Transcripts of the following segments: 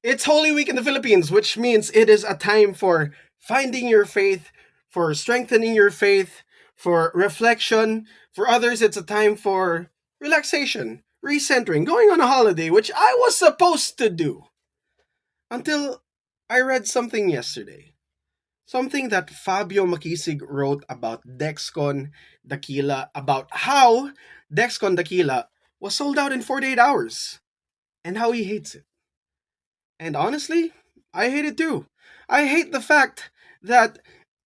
It's Holy Week in the Philippines, which means it is a time for finding your faith, for strengthening your faith, for reflection. For others, it's a time for relaxation, recentering, going on a holiday, which I was supposed to do. Until I read something yesterday. Something that Fabio Makisig wrote about Dexcon Dakila, about how Dexcon Dakila was sold out in 48 hours, and how he hates it. And honestly, I hate it too. I hate the fact that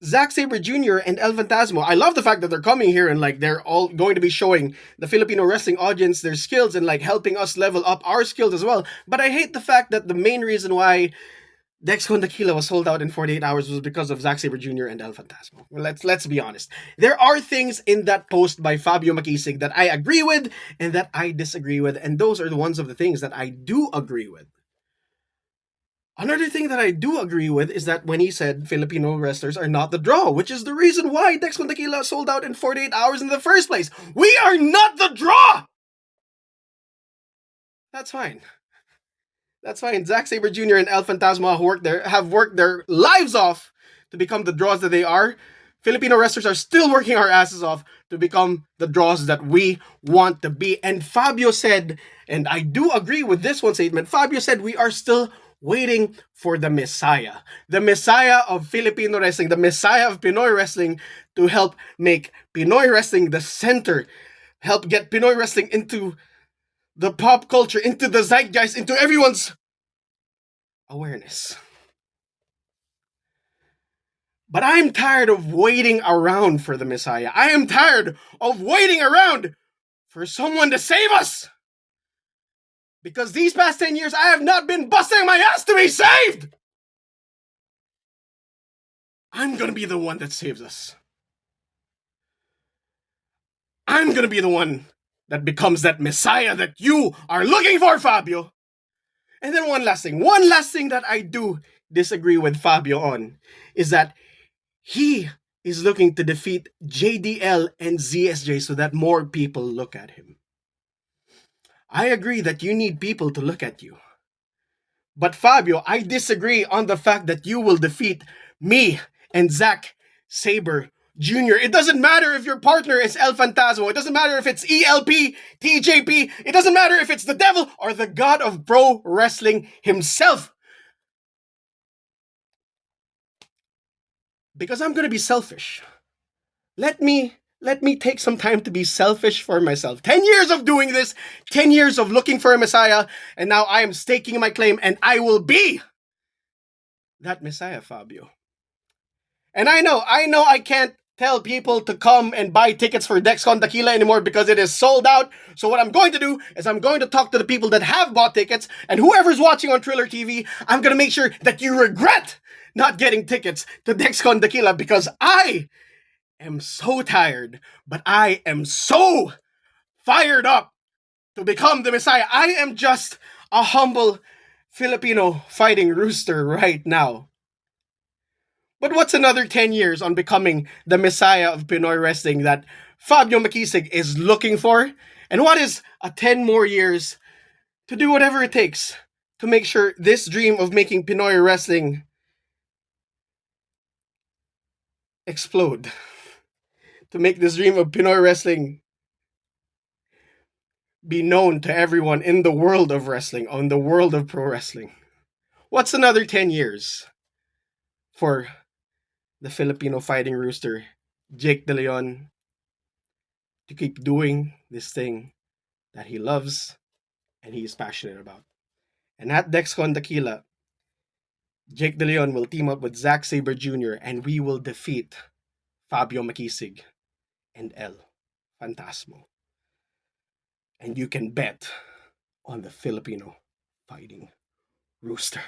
Zack Sabre Jr. and El Fantasmo, I love the fact that they're coming here and like they're all going to be showing the Filipino wrestling audience their skills and like helping us level up our skills as well. But I hate the fact that the main reason why Dexcon Dakila was sold out in 48 hours was because of Zack Sabre Jr. and El Fantasmo. Well, let's be honest. There are things in that post by Fabio Makisig that I agree with and that I disagree with, and those are the ones of the things that I do agree with. Another thing that I do agree with is that when he said Filipino wrestlers are not the draw, which is the reason why Dexcon Dakila sold out in 48 hours in the first place. We are not the draw! That's fine. That's fine. Zack Sabre Jr. and El Fantasma have worked their lives off to become the draws that they are. Filipino wrestlers are still working our asses off to become the draws that we want to be. And Fabio said, and I do agree with this one statement, Fabio said we are still waiting for the Messiah of Filipino wrestling, the Messiah of Pinoy wrestling, to help make Pinoy wrestling the center, help get Pinoy wrestling into the pop culture, into the zeitgeist, into everyone's awareness. But I'm tired of waiting around for the Messiah. I am tired of waiting around for someone to save us. Because these past 10 years, I have not been busting my ass to be saved! I'm gonna be the one that saves us. I'm gonna be the one that becomes that Messiah that you are looking for, Fabio. And then one last thing that I do disagree with Fabio on is that he is looking to defeat JDL and ZSJ so that more people look at him. I agree that you need people to look at you. But Fabio, I disagree on the fact that you will defeat me and Zack Sabre Jr. It doesn't matter if your partner is El Fantasmo. It doesn't matter if it's ELP, TJP. It doesn't matter if it's the devil or the god of pro wrestling himself. Because I'm going to be selfish. Let me take some time to be selfish for myself. 10 years of doing this, 10 years of looking for a Messiah, and now I am staking my claim, and I will be that Messiah, Fabio. And I know I can't tell people to come and buy tickets for Dexcon Dakila anymore because it is sold out. So what I'm going to do is I'm going to talk to the people that have bought tickets, and whoever's watching on Triller TV, I'm going to make sure that you regret not getting tickets to Dexcon Dakila because I am so tired, but I am so fired up to become the Messiah. I am just a humble Filipino fighting rooster right now. But what's another 10 years on becoming the Messiah of Pinoy wrestling that Fabio Makisig is looking for? And what is a 10 more years to do whatever it takes to make sure this dream of making Pinoy wrestling explode? To make this dream of Pinoy wrestling be known to everyone in the world of wrestling, on the world of pro wrestling. What's another 10 years for the Filipino Fighting Rooster, Jake De Leon, to keep doing this thing that he loves and he is passionate about? And at Dexcon Dakila, Jake De Leon will team up with Zack Sabre Jr. and we will defeat Fabio Makisig and El Fantasmo. And you can bet on the Filipino Fighting Rooster.